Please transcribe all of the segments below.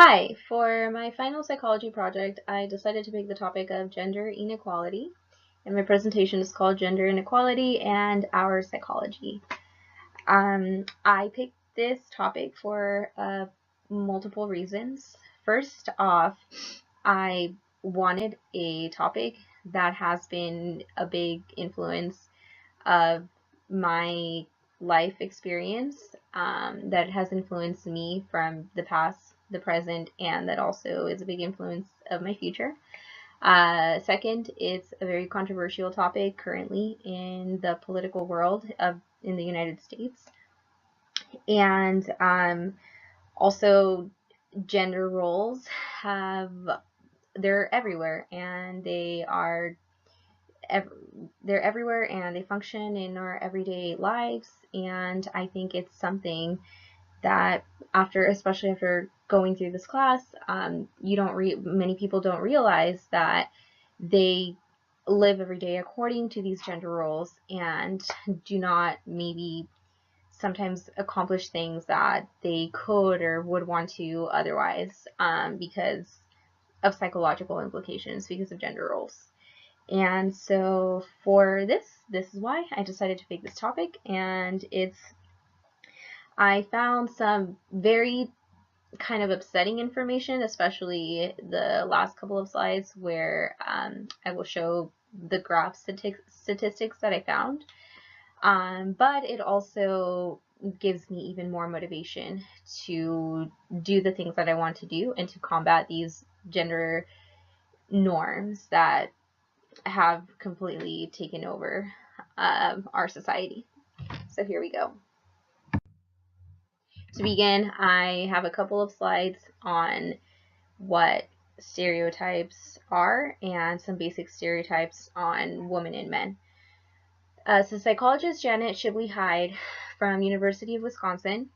Hi, for my final psychology project, I decided to pick the topic of gender inequality, and my presentation is called Gender Inequality and Our Psychology. I picked this topic for multiple reasons. First off, I wanted a topic that has been a big influence of my life experience that has influenced me from the past, the present, and that also is a big influence of my future. Second, it's a very controversial topic currently in the political world in the United States. And also, gender roles have, they're everywhere, and ev- they're everywhere and they function in our everyday lives. And I think it's something that especially after going through this class, you don't many people don't realize that they live every day according to these gender roles and do not maybe sometimes accomplish things that they could or would want to otherwise, because of psychological implications because of gender roles. And so for this is why I decided to pick this topic. And I found some very kind of upsetting information, especially the last couple of slides where I will show the graph statistics that I found. But it also gives me even more motivation to do the things that I want to do and to combat these gender norms that have completely taken over our society. So here we go. To begin, I have a couple of slides on what stereotypes are and some basic stereotypes on women and men. So psychologist Janet Shibley Hyde from University of Wisconsin,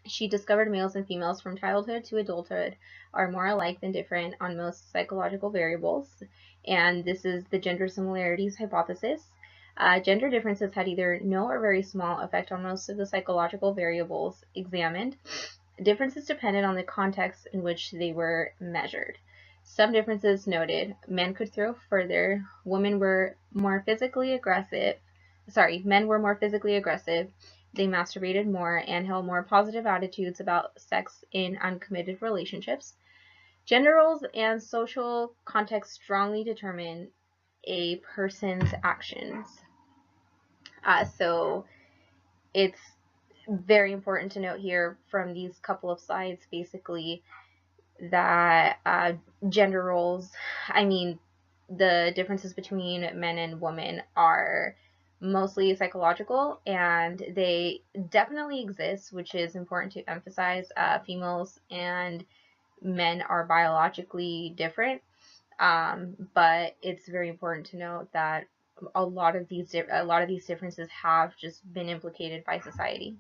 she discovered males and females from childhood to adulthood are more alike than different on most psychological variables, and this is the gender similarities hypothesis. Gender differences had either no or very small effect on most of the psychological variables examined. Differences depended on the context in which they were measured. Some differences noted: men could throw further, men were more physically aggressive, they masturbated more, and held more positive attitudes about sex in uncommitted relationships. Gender roles and social context strongly determine a person's actions. So it's very important to note here from these couple of slides, basically, that gender roles, I mean, the differences between men and women are mostly psychological, and they definitely exist, which is important to emphasize. Females and men are biologically different, but it's very important to note that a lot of these differences have just been implicated by society.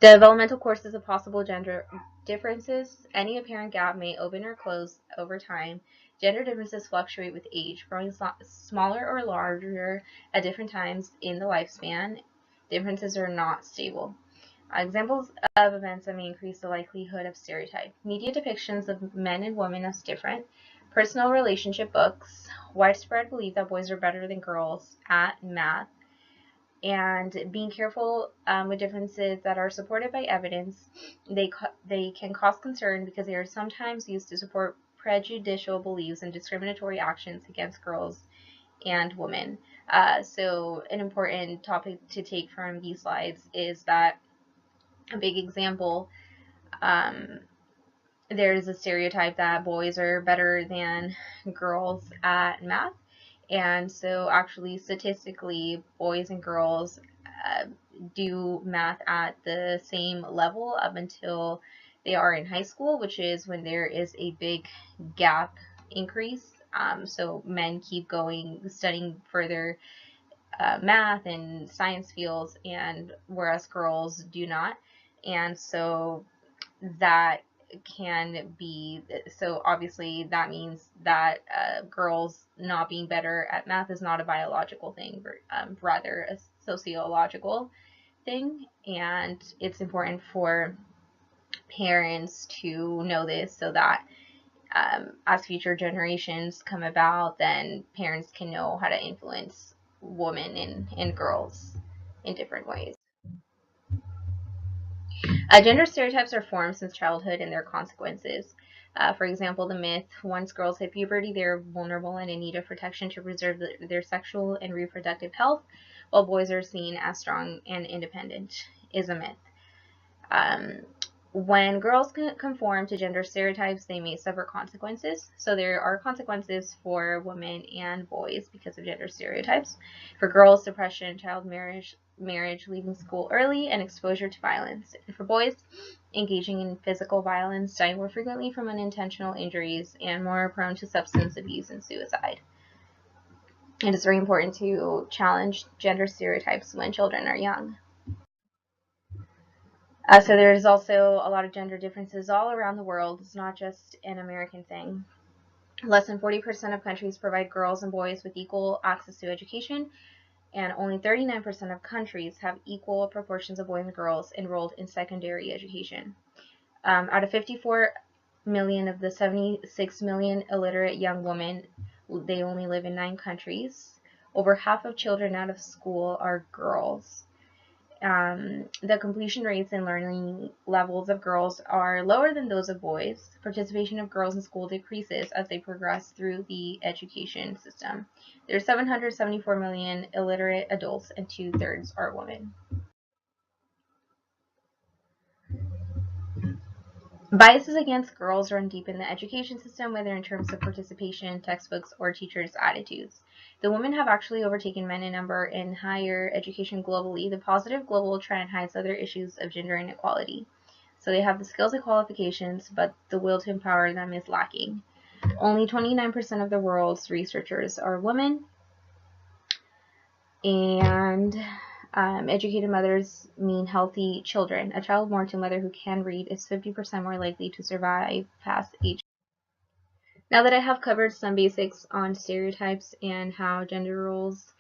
Developmental courses of possible gender differences. Any apparent gap may open or close over time. Gender differences fluctuate with age, growing smaller or larger at different times in the lifespan. Differences are not stable. Examples of events that may increase the likelihood of stereotype. Media depictions of men and women as different. Personal relationship books. Widespread belief that boys are better than girls at math. And being careful with differences that are supported by evidence. They can cause concern because they are sometimes used to support prejudicial beliefs and discriminatory actions against girls and women. So an important topic to take from these slides is that a big example, um, there's a stereotype that boys are better than girls at math. And so actually, statistically, boys and girls do math at the same level up until they are in high school, which is when there is a big gap increase. So men keep going, studying further math and science fields, and whereas girls do not. And so that can be, so obviously that means that girls not being better at math is not a biological thing, but rather a sociological thing. And it's important for parents to know this so that as future generations come about, then parents can know how to influence women and girls in different ways. Gender stereotypes are formed since childhood and their consequences. For example, the myth, once girls hit puberty, they're vulnerable and in need of protection to preserve their sexual and reproductive health, while boys are seen as strong and independent, is a myth. Um, when girls conform to gender stereotypes, they may suffer consequences. So there are consequences for women and boys because of gender stereotypes. For girls, depression, child marriage, leaving school early, and exposure to violence. And for boys, engaging in physical violence, dying more frequently from unintentional injuries, and more prone to substance abuse and suicide. It is very important to challenge gender stereotypes when children are young. So there's also a lot of gender differences all around the world. It's not just an American thing. Less than 40% of countries provide girls and boys with equal access to education, and only 39% of countries have equal proportions of boys and girls enrolled in secondary education. Out of 54 million of the 76 million illiterate young women, they only live in 9 countries. Over half of children out of school are girls. The completion rates and learning levels of girls are lower than those of boys. Participation of girls in school decreases as they progress through the education system. There are 774 million illiterate adults, and 2/3 are women. Biases against girls run deep in the education system, whether in terms of participation, textbooks, or teachers' attitudes. The women have actually overtaken men in number in higher education globally. The positive global trend hides other issues of gender inequality. So they have the skills and qualifications, but the will to empower them is lacking. Only 29% of the world's researchers are women, and educated mothers mean healthy children. A child born to a mother who can read is 50% more likely to survive past age. Now that I have covered some basics on stereotypes and how gender roles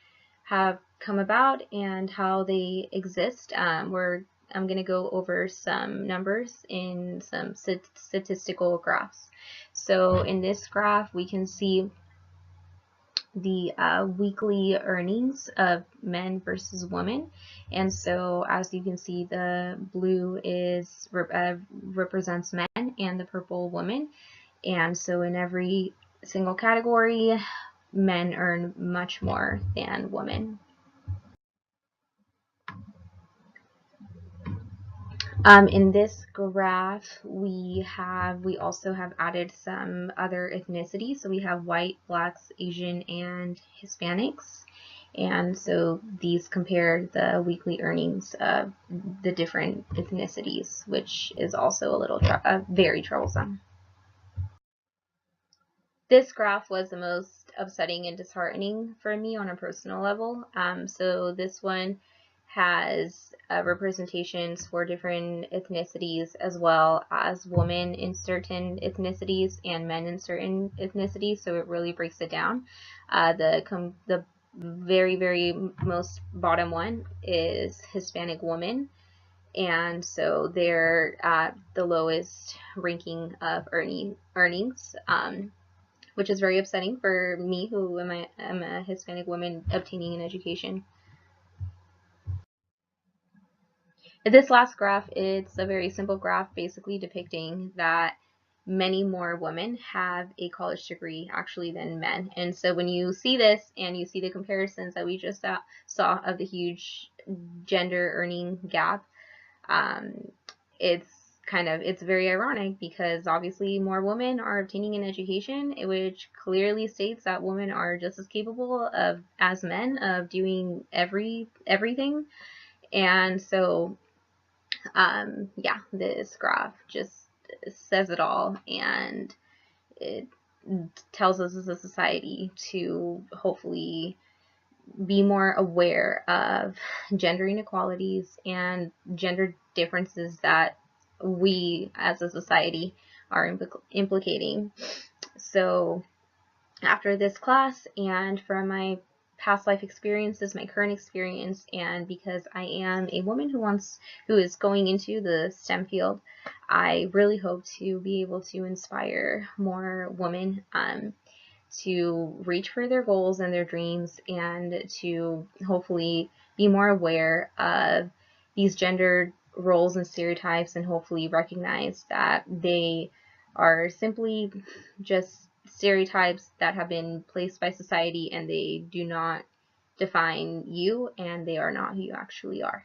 have come about and how they exist, I'm going to go over some numbers in some statistical graphs. So in this graph, we can see the weekly earnings of men versus women. And so as you can see, the blue is represents men and the purple women. And so in every single category, men earn much more than women. In this graph, we also have added some other ethnicities. So we have white, blacks, Asian, and Hispanics. And so these compare the weekly earnings of the different ethnicities, which is also a little very troublesome. This graph was the most upsetting and disheartening for me on a personal level. So this one has representations for different ethnicities as well as women in certain ethnicities and men in certain ethnicities. So it really breaks it down. The very most bottom one is Hispanic woman. And so they're at the lowest ranking of earnings. Which is very upsetting for me, who am a Hispanic woman obtaining an education. This last graph, it's a very simple graph basically depicting that many more women have a college degree actually than men. And so when you see this and you see the comparisons that we just saw of the huge gender earning gap, it's very ironic because obviously more women are obtaining an education, which clearly states that women are just as capable of as men of doing everything. And so yeah, this graph just says it all, and it tells us as a society to hopefully be more aware of gender inequalities and gender differences that we as a society are implicating. So after this class and from my past life experiences, my current experience, and because I am a woman who is going into the STEM field, I really hope to be able to inspire more women to reach for their goals and their dreams, and to hopefully be more aware of these gendered roles and stereotypes, and hopefully recognize that they are simply just stereotypes that have been placed by society, and they do not define you, and they are not who you actually are.